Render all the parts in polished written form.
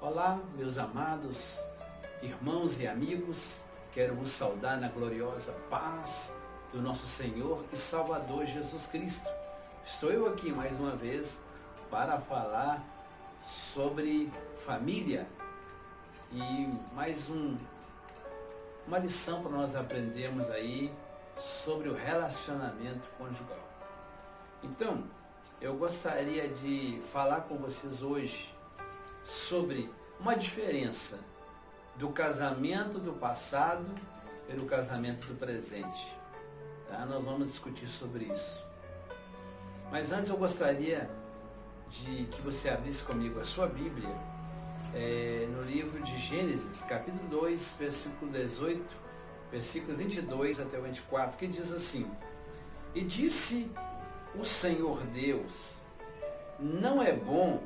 Olá, meus amados irmãos e amigos, quero vos saudar na gloriosa paz do nosso Senhor e Salvador Jesus Cristo. Estou eu aqui mais uma vez para falar sobre família e uma lição para nós aprendermos aí sobre o relacionamento conjugal. Então, eu gostaria de falar com vocês hoje sobre uma diferença do casamento do passado e do casamento do presente. Tá? Nós vamos discutir sobre isso. Mas antes eu gostaria de que você abrisse comigo a sua Bíblia no livro de Gênesis, capítulo 2, versículo 18, versículo 22 até o 24, que diz assim: E disse o Senhor Deus, não é bom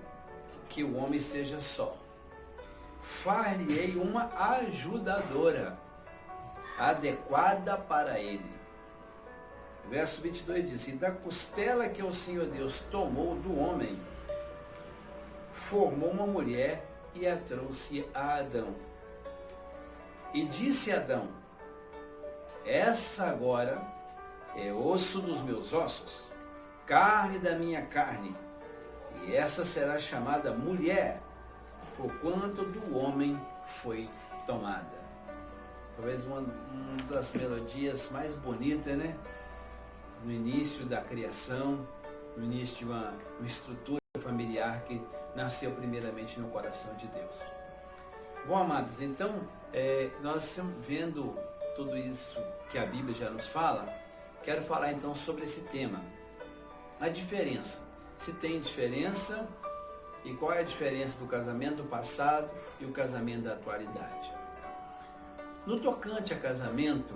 que o homem seja só. Far-lhe-ei uma ajudadora adequada para ele. Verso 22 diz: E da costela que o Senhor Deus tomou do homem, formou uma mulher e a trouxe a Adão. E disse Adão: Essa agora é osso dos meus ossos, carne da minha carne. E essa será chamada mulher, porquanto do homem foi tomada. Talvez uma das melodias mais bonitas, né? No início da criação, no início de uma estrutura familiar que nasceu primeiramente no coração de Deus. Bom, amados, então, nós estamos vendo tudo isso que a Bíblia já nos fala. Quero falar então sobre esse tema, a diferença. Se tem diferença e qual é a diferença do casamento do passado e o casamento da atualidade. No tocante a casamento,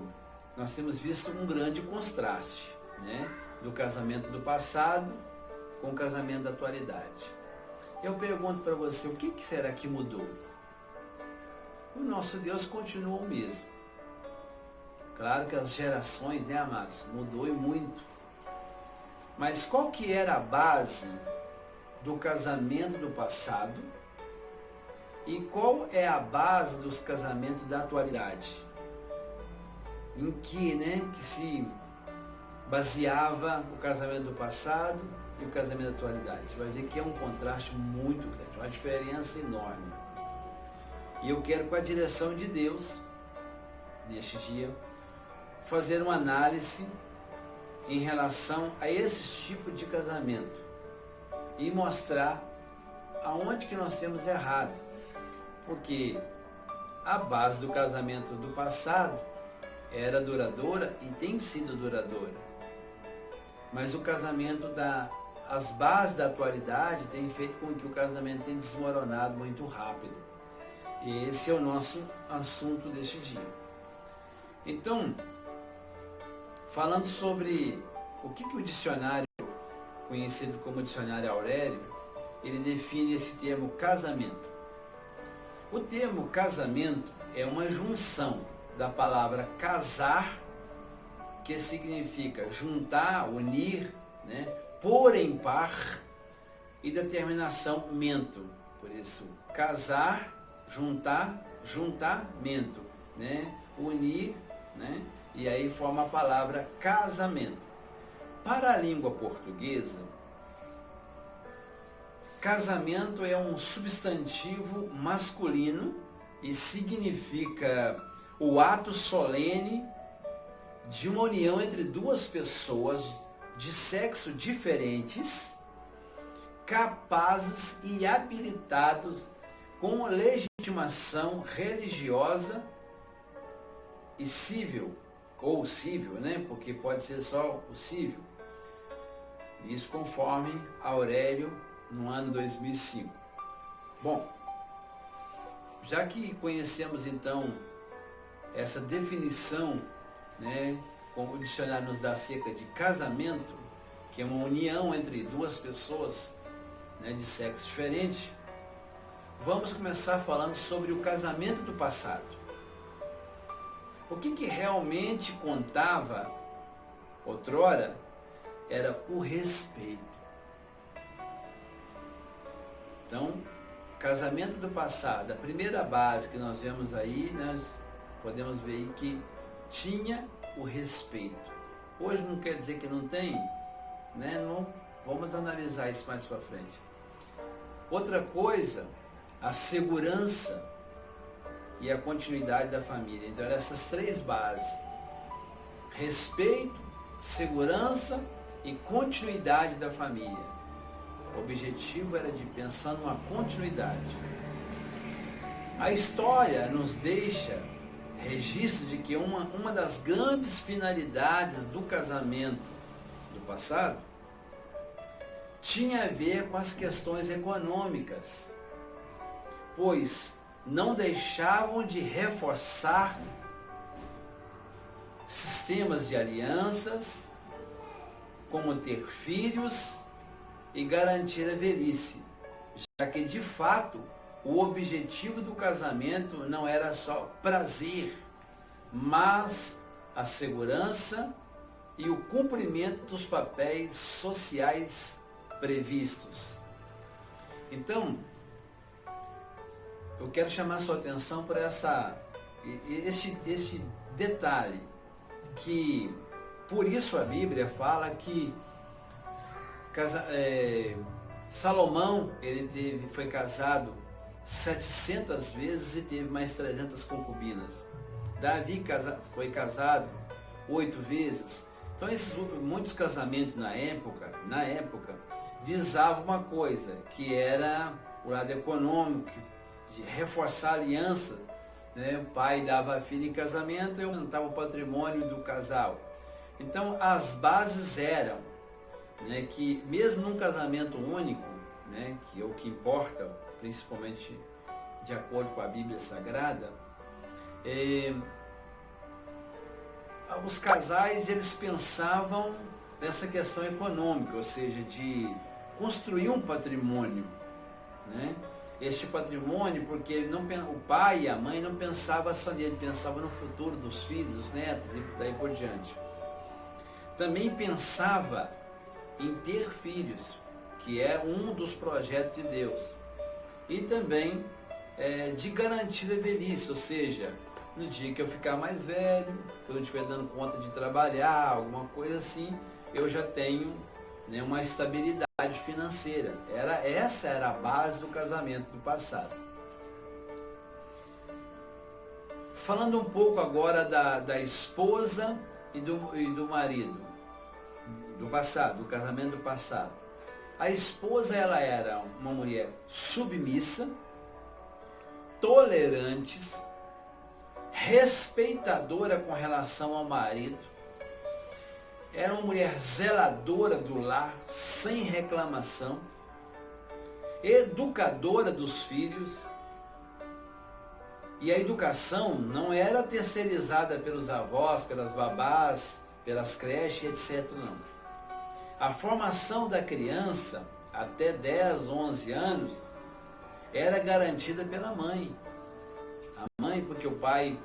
nós temos visto um grande contraste, né, do casamento do passado com o casamento da atualidade. Eu pergunto para você, o que será que mudou? O nosso Deus continua o mesmo. Claro que as gerações, né, amados, mudou e muito. Mas qual que era a base do casamento do passado e qual é a base dos casamentos da atualidade? Em que, que se baseava o casamento do passado e o casamento da atualidade? Você vai ver que é um contraste muito grande, uma diferença enorme. E eu quero, com a direção de Deus, neste dia, fazer uma análise em relação a esse tipo de casamento e mostrar aonde que nós temos errado, porque a base do casamento do passado era duradoura e tem sido duradoura, mas o casamento as bases da atualidade têm feito com que o casamento tenha desmoronado muito rápido, e esse é o nosso assunto deste dia. Então, falando sobre o que o dicionário, conhecido como dicionário Aurélio, ele define esse termo casamento. O termo casamento é uma junção da palavra casar, que significa juntar, unir, pôr em par, e da terminação mento. Por isso, casar, juntar, juntamento, unir, e aí forma a palavra casamento. Para a língua portuguesa, casamento é um substantivo masculino e significa o ato solene de uma união entre duas pessoas de sexo diferentes, capazes e habilitados com legitimação religiosa e civil, ou civil, porque pode ser só o civil. Isso conforme Aurélio, no ano 2005. Bom, já que conhecemos então essa definição, como o dicionário nos dá acerca de casamento, que é uma união entre duas pessoas, de sexo diferente, vamos começar falando sobre o casamento do passado. O que realmente contava outrora era o respeito. Então, casamento do passado, a primeira base que nós vemos aí, nós podemos ver aí que tinha o respeito. Hoje não quer dizer que não tem, né? Não, vamos analisar isso mais para frente. Outra coisa, a segurança e a continuidade da família. Então eram essas três bases: respeito, segurança e continuidade da família. O objetivo era de pensar numa continuidade. A história nos deixa registro de que uma das grandes finalidades do casamento do passado tinha a ver com as questões econômicas, pois não deixavam de reforçar sistemas de alianças, como ter filhos e garantir a velhice, já que de fato o objetivo do casamento não era só prazer, mas a segurança e o cumprimento dos papéis sociais previstos. Então, eu quero chamar a sua atenção para este detalhe, que por isso a Bíblia fala que Salomão foi casado 700 vezes e teve mais 300 concubinas. Davi foi casado 8 vezes. Então muitos casamentos na época visavam uma coisa, que era o lado econômico, de reforçar a aliança, né? O pai dava a filha em casamento e aumentava o patrimônio do casal. Então as bases eram, né, que mesmo num casamento único, né, que é o que importa, principalmente de acordo com a Bíblia Sagrada, os casais eles pensavam nessa questão econômica, ou seja, de construir um patrimônio, né? Este patrimônio, porque o pai e a mãe não pensavam só nele, pensavam no futuro dos filhos, dos netos e daí por diante. Também pensava em ter filhos, que é um dos projetos de Deus. E também de garantir a velhice, ou seja, no dia que eu ficar mais velho, que eu não estiver dando conta de trabalhar, alguma coisa assim, eu já tenho, né, uma estabilidade financeira. Essa era a base do casamento do passado. Falando um pouco agora da esposa e do marido, do passado, do casamento do passado. A esposa, ela era uma mulher submissa, tolerante, respeitadora com relação ao marido, era uma mulher zeladora do lar, sem reclamação, educadora dos filhos, e a educação não era terceirizada pelos avós, pelas babás, pelas creches, etc. não. A formação da criança, até 10, 11 anos, era garantida pela mãe. A mãe, porque o pai,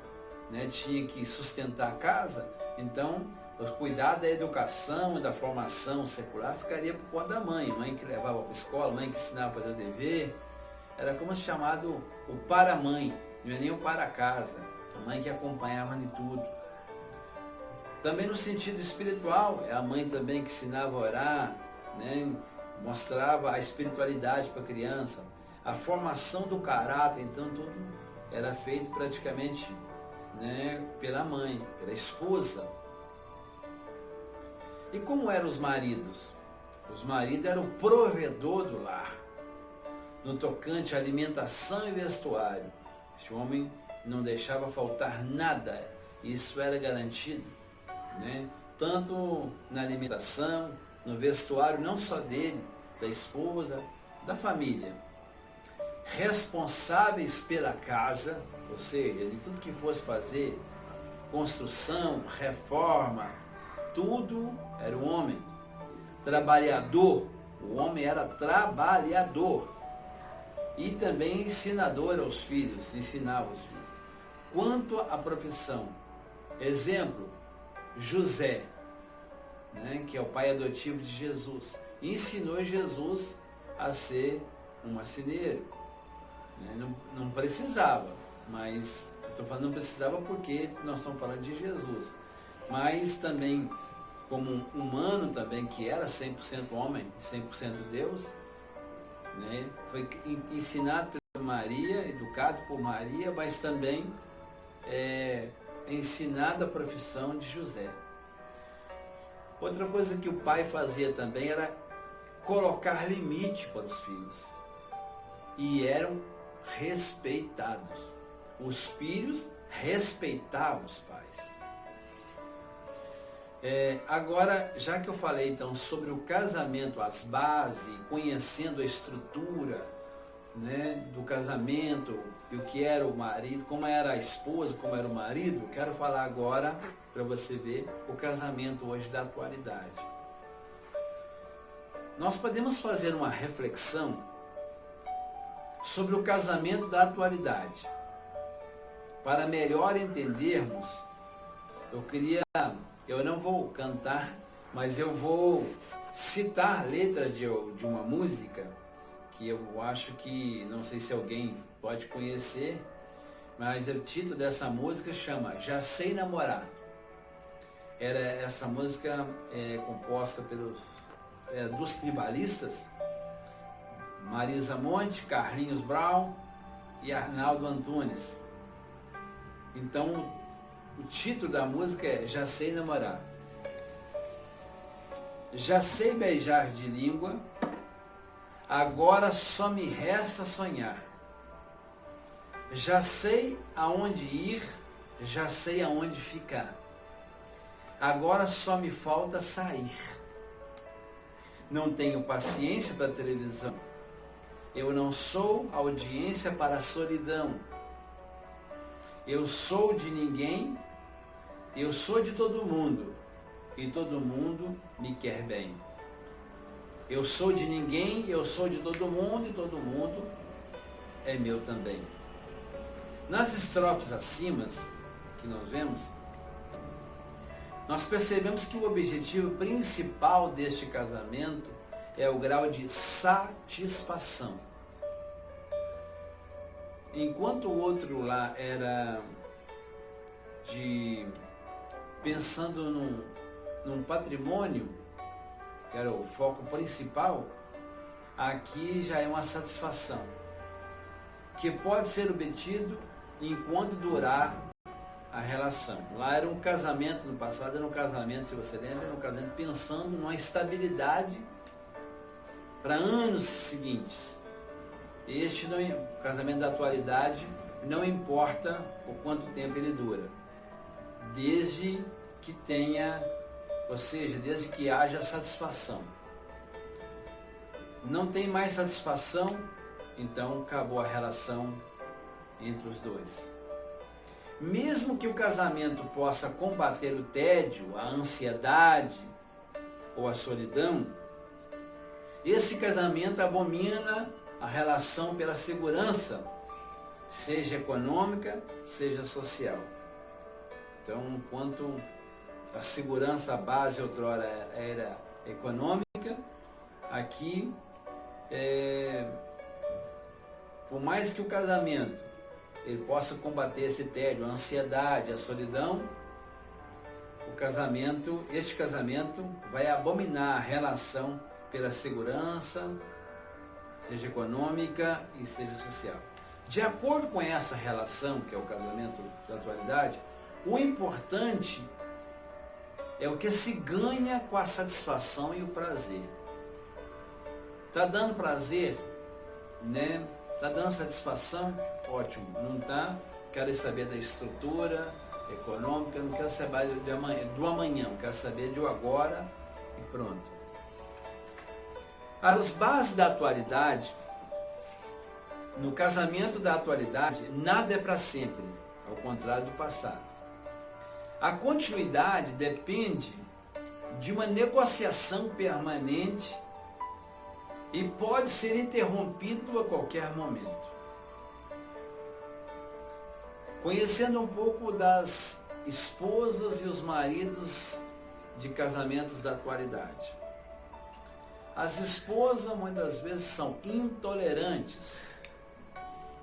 né, tinha que sustentar a casa, então o cuidado da educação e da formação secular ficaria por conta da mãe. Mãe que levava para a escola, mãe que ensinava a fazer o dever. Era como se chamado o para-mãe, não é nem o para-casa. A mãe que acompanhava em tudo. Também no sentido espiritual, é a mãe também que ensinava a orar, né? Mostrava a espiritualidade para a criança. A formação do caráter, então tudo era feito praticamente, né, pela mãe, pela esposa. E como eram os maridos? Os maridos eram o provedor do lar, no tocante à alimentação e vestuário. Este homem não deixava faltar nada, isso era garantido, né? Tanto na alimentação, no vestuário, não só dele, da esposa, da família. Responsáveis pela casa, ou seja, de tudo que fosse fazer, construção, reforma, tudo era o homem. Trabalhador, o homem era trabalhador. E também ensinador aos filhos, ensinava os filhos. Quanto à profissão, exemplo, José, né, que é o pai adotivo de Jesus, ensinou Jesus a ser um marceneiro. né? Não precisava, mas estou falando não precisava porque nós estamos falando de Jesus. Mas também como um humano também que era 100% homem, 100% Deus, né? Foi ensinado por Maria, educado por Maria, mas também ensinado a profissão de José. Outra coisa que o pai fazia também era colocar limite para os filhos. E eram respeitados. Os filhos respeitavam os pais. Agora, já que eu falei então sobre o casamento, as bases, conhecendo a estrutura, né, do casamento, e o que era o marido, como era a esposa, como era o marido, quero falar agora, para você ver, o casamento hoje da atualidade. Nós podemos fazer uma reflexão sobre o casamento da atualidade. Para melhor entendermos, eu não vou cantar, mas eu vou citar a letra de uma música que eu acho que, não sei se alguém pode conhecer, mas o título dessa música chama Já Sei Namorar. Essa música é composta dos tribalistas, Marisa Monte, Carlinhos Brown e Arnaldo Antunes. Então, o título da música é Já Sei Namorar. Já sei beijar de língua, agora só me resta sonhar. Já sei aonde ir, já sei aonde ficar. Agora só me falta sair. Não tenho paciência para a televisão. Eu não sou audiência para a solidão. Eu sou de ninguém, eu sou de todo mundo, e todo mundo me quer bem. Eu sou de ninguém, eu sou de todo mundo, e todo mundo é meu também. Nas estrofes acima que nós vemos, nós percebemos que o objetivo principal deste casamento é o grau de satisfação. Enquanto o outro lá era pensando num patrimônio, que era o foco principal, aqui já é uma satisfação, que pode ser obtido enquanto durar a relação. Lá era um casamento, no passado era um casamento, se você lembra, era um casamento pensando numa estabilidade para anos seguintes. O casamento da atualidade não importa o quanto tempo ele dura, desde que tenha, ou seja, desde que haja satisfação. Não tem mais satisfação, então acabou a relação entre os dois. Mesmo que o casamento possa combater o tédio, a ansiedade ou a solidão, esse casamento abomina a relação pela segurança, seja econômica, seja social. Então, enquanto a segurança, a base outrora era econômica, aqui, por mais que o casamento ele possa combater esse tédio, a ansiedade, a solidão, este casamento vai abominar a relação pela segurança, seja econômica e seja social. De acordo com essa relação, que é o casamento da atualidade, o importante é o que se ganha com a satisfação e o prazer. Está dando prazer, né? Está dando satisfação? Ótimo. Não está? Quero saber da estrutura econômica, não quero saber do amanhã, não quero saber de agora e pronto. As bases da atualidade, no casamento da atualidade, nada é para sempre, ao contrário do passado. A continuidade depende de uma negociação permanente e pode ser interrompido a qualquer momento. Conhecendo um pouco das esposas e os maridos de casamentos da atualidade. As esposas muitas vezes são intolerantes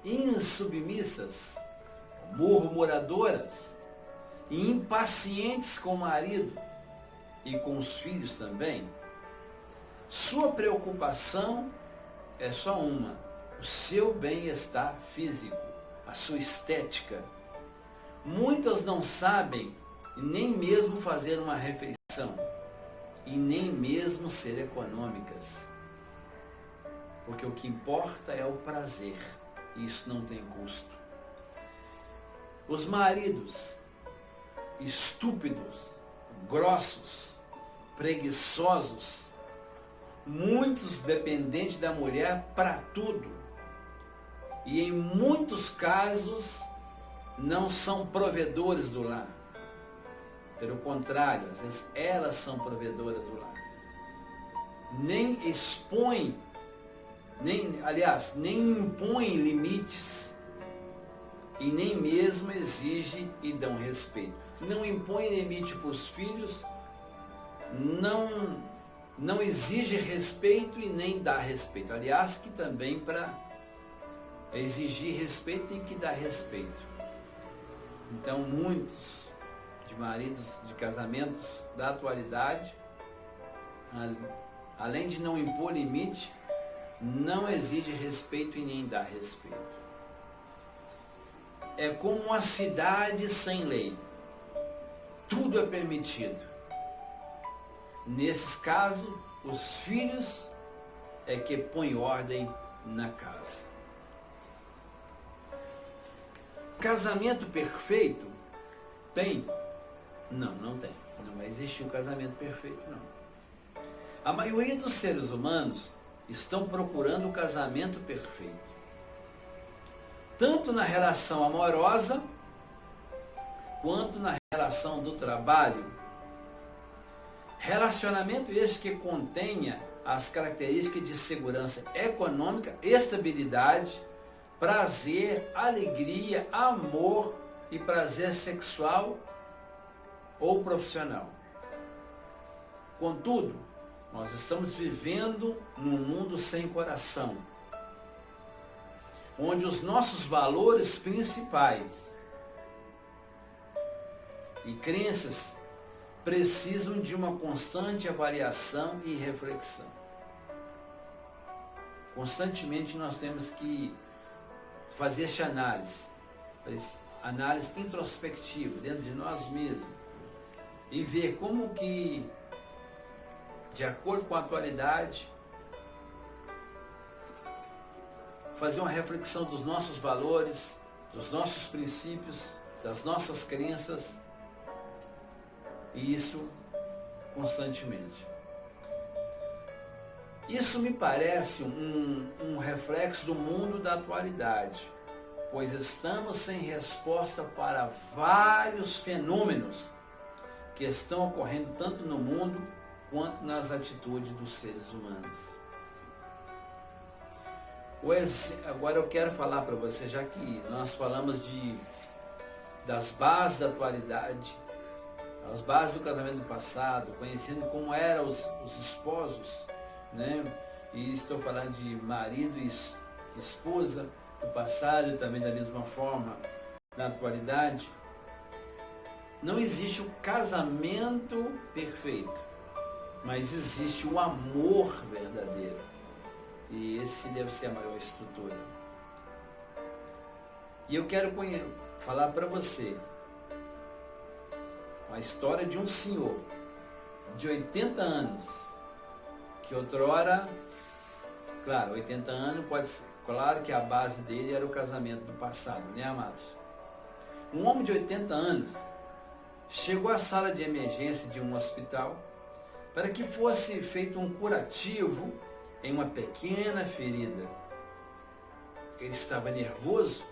insubmissas, murmuradoras e impacientes com o marido e com os filhos também, sua preocupação é só uma: o seu bem-estar físico, a sua estética. Muitas não sabem nem mesmo fazer uma refeição e nem mesmo ser econômicas, porque o que importa é o prazer, e isso não tem custo. Os maridos estúpidos, grossos, preguiçosos, muitos dependentes da mulher para tudo, e em muitos casos não são provedores do lar. Pelo contrário, às vezes elas são provedoras do lar. Nem expõem, nem impõem limites e nem mesmo exigem e dão respeito. Não impõe limite para os filhos, não exige respeito e nem dá respeito. Aliás, que também para exigir respeito tem que dar respeito. Então, muitos de maridos de casamentos da atualidade, além de não impor limite, não exige respeito e nem dá respeito. É como uma cidade sem lei. Tudo é permitido. Nesses casos, os filhos é que põem ordem na casa. Casamento perfeito? Tem? Não tem. Não vai existir um casamento perfeito, não. A maioria dos seres humanos estão procurando o casamento perfeito. Tanto na relação amorosa, quanto na relação do trabalho. Relacionamento este que contenha as características de segurança econômica, estabilidade, prazer, alegria, amor e prazer sexual ou profissional. Contudo, nós estamos vivendo num mundo sem coração, onde os nossos valores principais e crenças precisam de uma constante avaliação e reflexão. Constantemente nós temos que fazer essa análise introspectiva dentro de nós mesmos e ver como que, de acordo com a atualidade, fazer uma reflexão dos nossos valores, dos nossos princípios, das nossas crenças, e isso constantemente. Isso me parece um reflexo do mundo da atualidade, pois estamos sem resposta para vários fenômenos que estão ocorrendo tanto no mundo quanto nas atitudes dos seres humanos. Agora eu quero falar para você, já que nós falamos das bases da atualidade, as bases do casamento do passado, conhecendo como eram os esposos, né? E estou falando de marido e esposa do passado e também da mesma forma na atualidade. Não existe o casamento perfeito, mas existe o amor verdadeiro. E esse deve ser a maior estrutura. E eu quero falar para você a história de um senhor de 80 anos, que outrora, claro, 80 anos pode ser, claro que a base dele era o casamento do passado, né, amados? Um homem de 80 anos chegou à sala de emergência de um hospital para que fosse feito um curativo em uma pequena ferida. Ele estava nervoso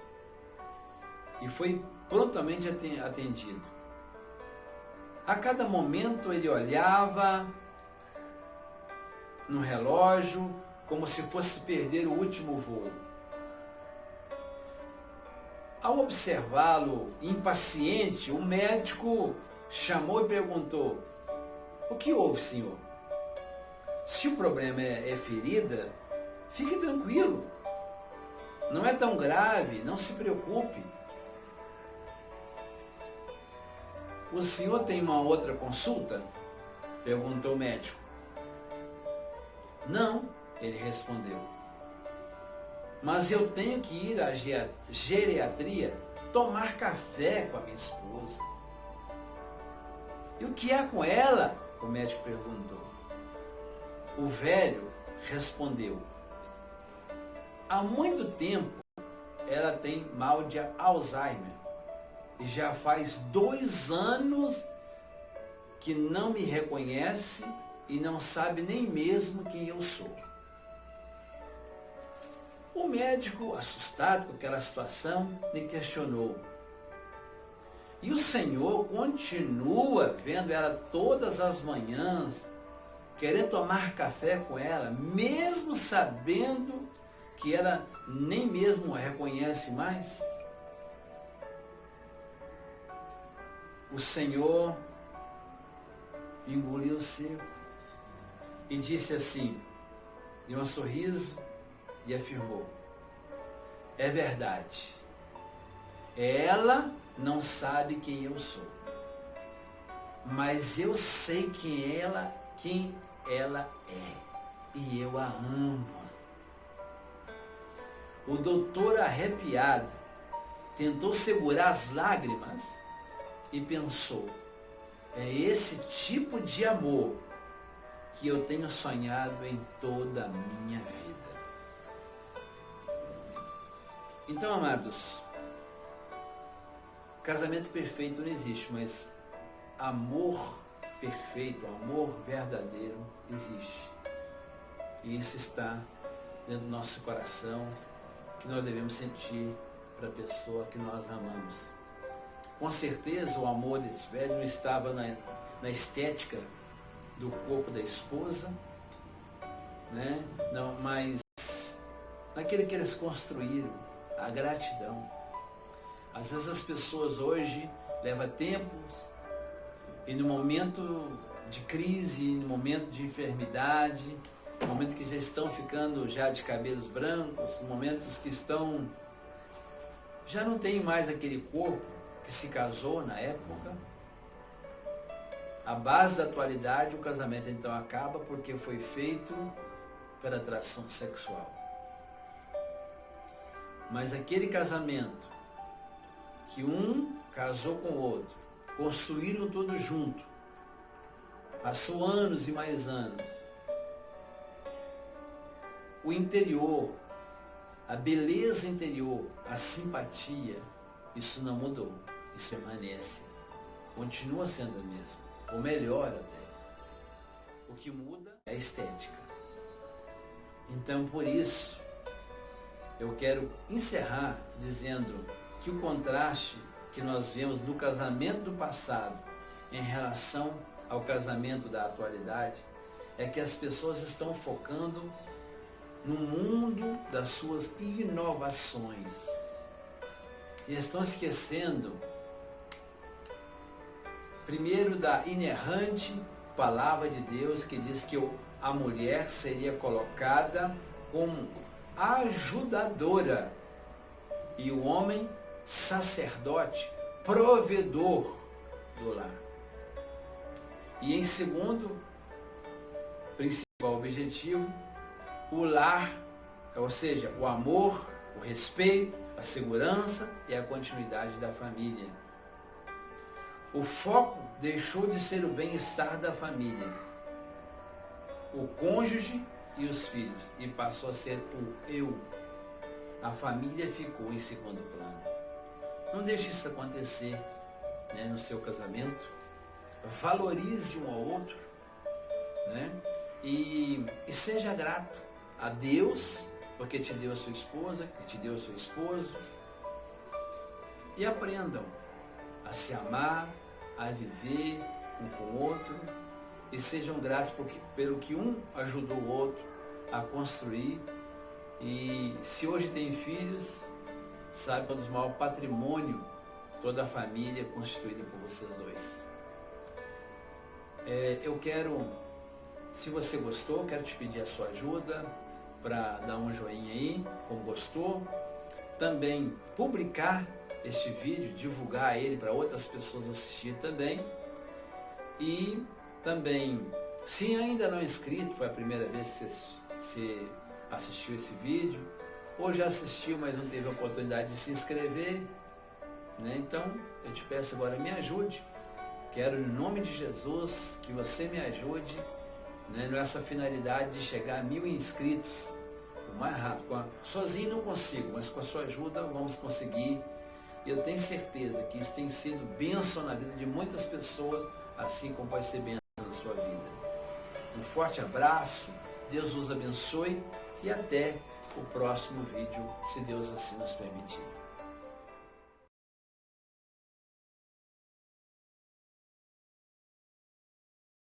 e foi prontamente atendido. A cada momento ele olhava no relógio como se fosse perder o último voo. Ao observá-lo impaciente, o médico chamou e perguntou: "O que houve, senhor? Se o problema é ferida, fique tranquilo. Não é tão grave, não se preocupe. O senhor tem uma outra consulta? Perguntou o médico. Não, ele respondeu. Mas eu tenho que ir à geriatria tomar café com a minha esposa. E o que há com ela? O médico perguntou. O velho respondeu. Há muito tempo ela tem mal de Alzheimer. E já faz 2 anos que não me reconhece e não sabe nem mesmo quem eu sou. O médico, assustado com aquela situação, me questionou. E o senhor continua vendo ela todas as manhãs, querendo tomar café com ela, mesmo sabendo que ela nem mesmo reconhece mais? O senhor engoliu seco e disse assim, deu um sorriso e afirmou: é verdade, ela não sabe quem eu sou, mas eu sei quem ela é e eu a amo. O doutor, arrepiado, tentou segurar as lágrimas e pensou: é esse tipo de amor que eu tenho sonhado em toda a minha vida. Então, amados, casamento perfeito não existe, mas amor perfeito, amor verdadeiro existe. E isso está dentro do nosso coração, que nós devemos sentir para a pessoa que nós amamos. Com certeza o amor desse velho não estava na estética do corpo da esposa, né? Não, mas naquele que eles construíram, a gratidão. Às vezes as pessoas hoje levam tempos e no momento de crise, no momento de enfermidade, no momento que já estão ficando já de cabelos brancos, no momentos que estão já não tem mais aquele corpo que se casou na época. A base da atualidade, o casamento então acaba porque foi feito pela atração sexual. Mas aquele casamento que um casou com o outro, construíram tudo junto, passou anos e mais anos, o interior, a beleza interior, a simpatia, isso não mudou, isso permanece, continua sendo a mesma, ou melhor até. O que muda é a estética. Então, por isso, eu quero encerrar dizendo que o contraste que nós vemos no casamento do passado em relação ao casamento da atualidade é que as pessoas estão focando no mundo das suas inovações e estão esquecendo primeiro da inerrante palavra de Deus que diz que a mulher seria colocada como ajudadora e o homem sacerdote, provedor do lar. E em segundo, principal objetivo, o lar, ou seja, o amor, o respeito, a segurança e a continuidade da família. O foco deixou de ser o bem-estar da família, o cônjuge e os filhos, e passou a ser o eu. A família ficou em segundo plano. Não deixe isso acontecer, né, no seu casamento. Valorize um ao outro, né? E seja grato a Deus, porque te deu a sua esposa, que te deu o seu esposo. E aprendam a se amar, a viver um com o outro. E sejam gratos pelo que um ajudou o outro a construir. E se hoje tem filhos, sabe que é um dos maiores patrimônios toda a família constituída por vocês dois. Eu quero, se você gostou, quero te pedir a sua ajuda para dar um joinha aí, como gostou, também publicar este vídeo, divulgar ele para outras pessoas assistir também. E também, se ainda não é inscrito, foi a primeira vez que você assistiu esse vídeo, ou já assistiu, mas não teve a oportunidade de se inscrever, né? Então, eu te peço agora, me ajude. Quero, em nome de Jesus, que você me ajude, né, nessa finalidade de chegar a 1000 inscritos o mais rápido. Sozinho não consigo, mas com a sua ajuda vamos conseguir. E eu tenho certeza que isso tem sido bênção na vida de muitas pessoas, assim como pode ser bênção na sua vida. Um forte abraço, Deus os abençoe e até o próximo vídeo, se Deus assim nos permitir.